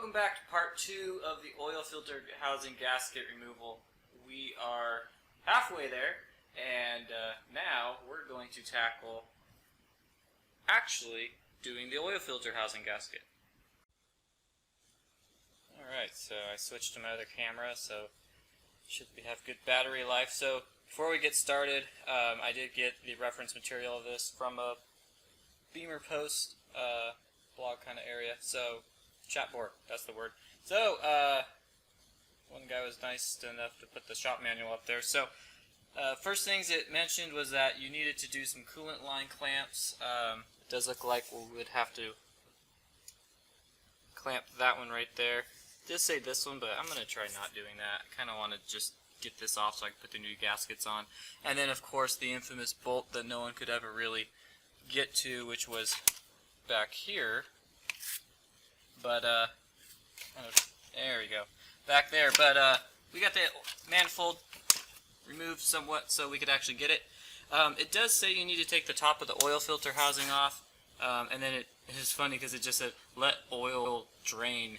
welcome back to part 2 of the oil filter housing gasket removal. We are halfway there, and now we're going to tackle actually doing the oil filter housing gasket. Alright, so I switched to my other camera, so should have good battery life. So before we get started, I did get the reference material of this from a Beamer post blog kind of area, so chat board, that's the word. So one guy was nice enough to put the shop manual up there. So first things it mentioned was that you needed to do some coolant line clamps. It does look like we would have to clamp that one right there. It does say this one, but I'm going to try not doing that. I kind of want to just get this off so I can put the new gaskets on. And then of course the infamous bolt that no one could ever really get to, which was back here. But there we go, back there. But we got the manifold removed somewhat so we could actually get it. It does say you need to take the top of the oil filter housing off, and then it is funny because it just said let oil drain,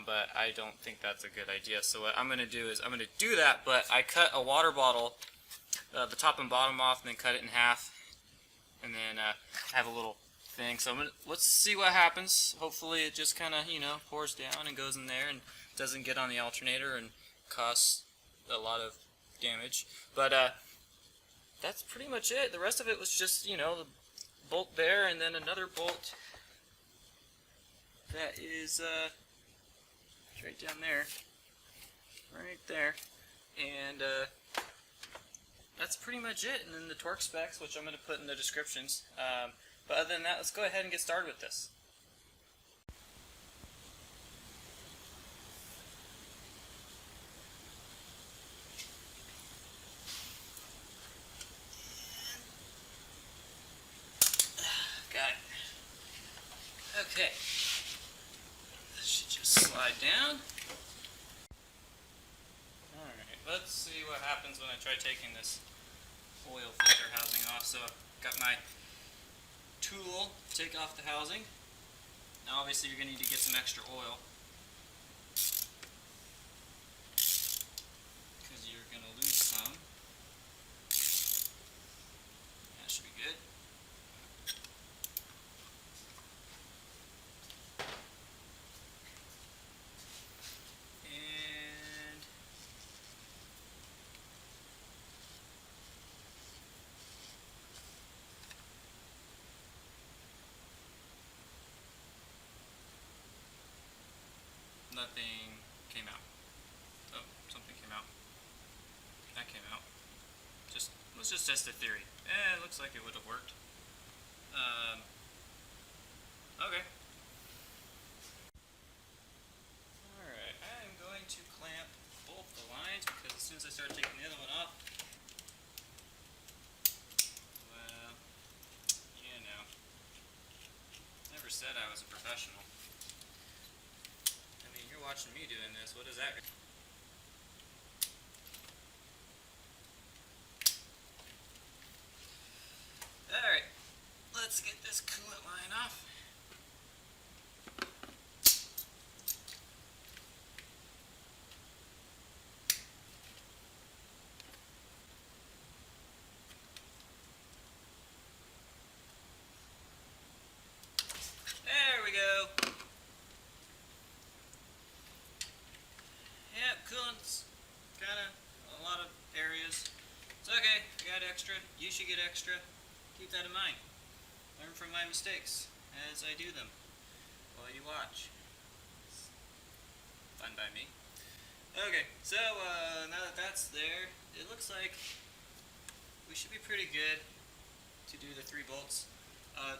but I don't think that's a good idea. So what I'm going to do is I'm going to do that, but I cut a water bottle, the top and bottom off, and then cut it in half, and then have a little thing. So let's see what happens. Hopefully it just kind of, pours down and goes in there and doesn't get on the alternator and cause a lot of damage. But that's pretty much it. The rest of it was just, the bolt there, and then another bolt that is right down there, right there, and that's pretty much it. And then the torque specs, which I'm going to put in the descriptions. But other than that, let's go ahead and get started with this. Got it. Okay. This should just slide down. Alright, let's see what happens when I try taking this oil filter housing off. So I've got my tool to take off the housing. Now obviously you're going to need to get some extra oil because you're going to lose some. That should be good. And nothing came out. Oh, something came out. That came out. Let's just test the theory. It looks like it would have worked. Okay. Alright, I am going to clamp both the lines because as soon as I start taking the other one off, well, never said I was a professional. I mean, you're watching me doing this. What is that? Alright, let's get this coolant line off. There we go. Yep, coolant's kind of a lot of areas. It's okay, I got extra. You should get extra. Keep that in mind. Learn from my mistakes as I do them while you watch. It's fun by me. Okay, so now that that's there, it looks like we should be pretty good to do the 3 bolts.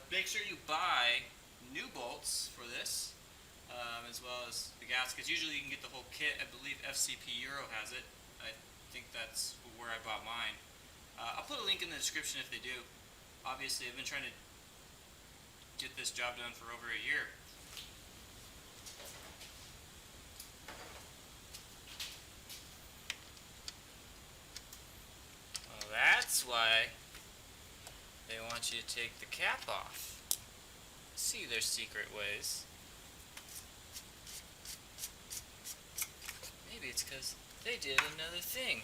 Make sure you buy new bolts for this, as well as the gaskets. Usually you can get the whole kit. I believe FCP Euro has it. I think that's where I bought mine. I'll put a link in the description if they do. Obviously, I've been trying to get this job done for over a year. Well, that's why they want you to take the cap off. See their secret ways. maybe it's because they did another thing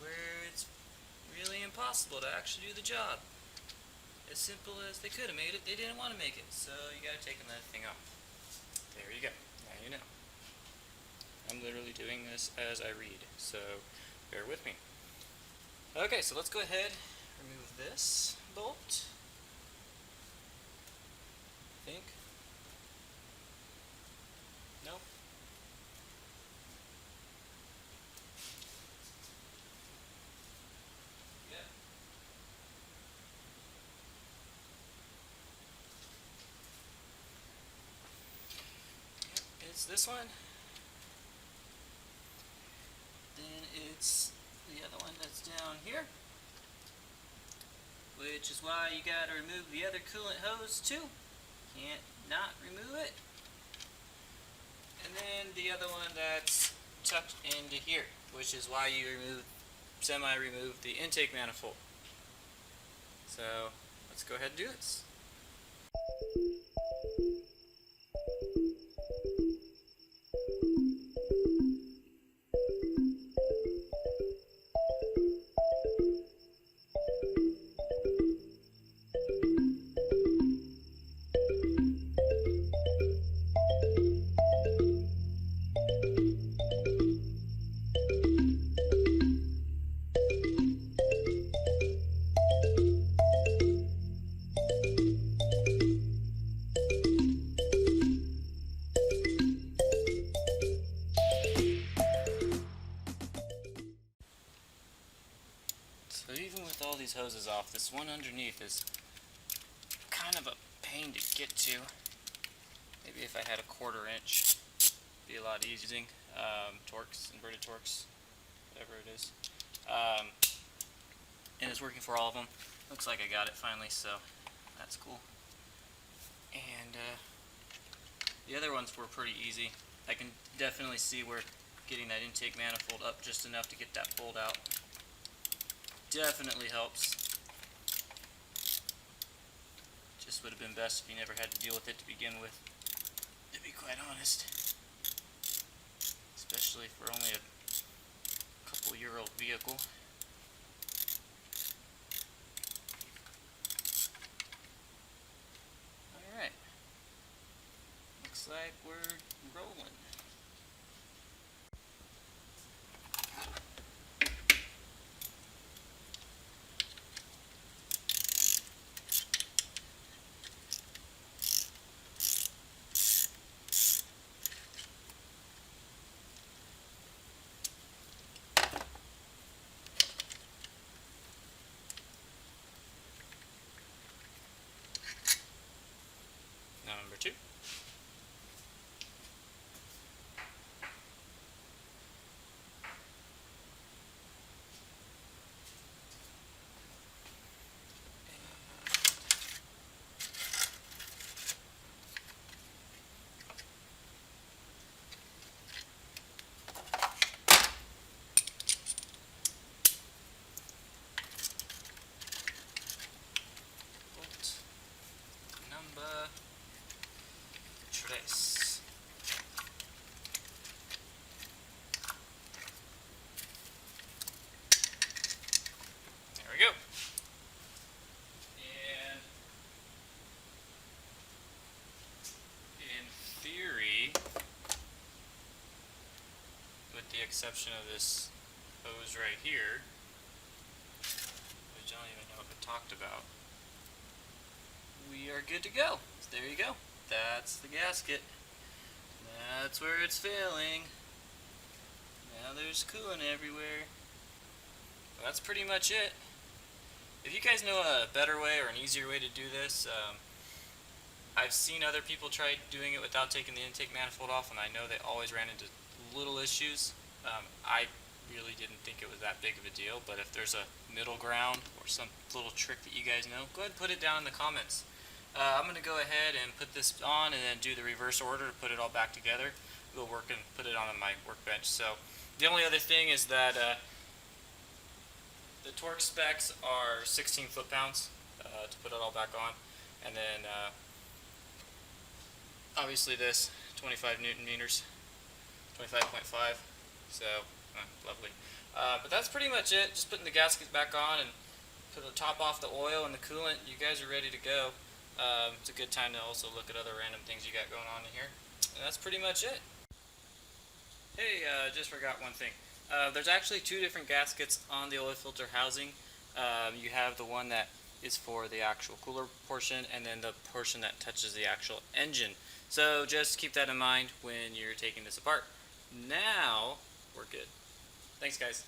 where it's really impossible to actually do the job. As simple as they could have made it, they didn't want to make it, so you gotta take another thing off. There you go. Now you know. I'm literally doing this as I read, so bear with me. Okay, so let's go ahead, remove this bolt. I think. Nope. Yeah. Yep, it's this one. Then it's the other one that's down here, which is why you gotta remove the other coolant hose too. Can't not remove it. And then the other one that's tucked into here, which is why you semi-remove the intake manifold. So let's go ahead and do this. So even with all these hoses off, this one underneath is kind of a pain to get to. Maybe if I had a 1/4 inch, it'd be a lot easier. Torques, inverted torques, whatever it is. And it's working for all of them. Looks like I got it finally, so that's cool. And the other ones were pretty easy. I can definitely see where getting that intake manifold up just enough to get that bolt out definitely helps. Just would have been best if you never had to deal with it to begin with, to be quite honest. Especially for only a couple-year-old vehicle. Alright. Looks like we're rolling. Number 2. Bolt number 3. There we go. And in theory, with the exception of this hose right here, which I don't even know if I talked about, we are good to go. So there you go. That's the gasket. That's where it's failing. Now there's coolant everywhere. Well, that's pretty much it. If you guys know a better way or an easier way to do this, I've seen other people try doing it without taking the intake manifold off, and I know they always ran into little issues. I really didn't think it was that big of a deal, but if there's a middle ground or some little trick that you guys know, go ahead and put it down in the comments. I'm going to go ahead and put this on and then do the reverse order to put it all back together. We'll work and put it on my workbench. So the only other thing is that the torque specs are 16 foot-pounds to put it all back on, and then obviously this 25 Newton meters, 25.5. So, lovely. But that's pretty much it. Just putting the gaskets back on and put the top off the oil and the coolant. You guys are ready to go. It's a good time to also look at other random things you got going on in here. And that's pretty much it. Hey, just forgot one thing. There's actually two different gaskets on the oil filter housing. You have the one that is for the actual cooler portion, and then the portion that touches the actual engine. So just keep that in mind when you're taking this apart. Now we're good. Thanks, guys.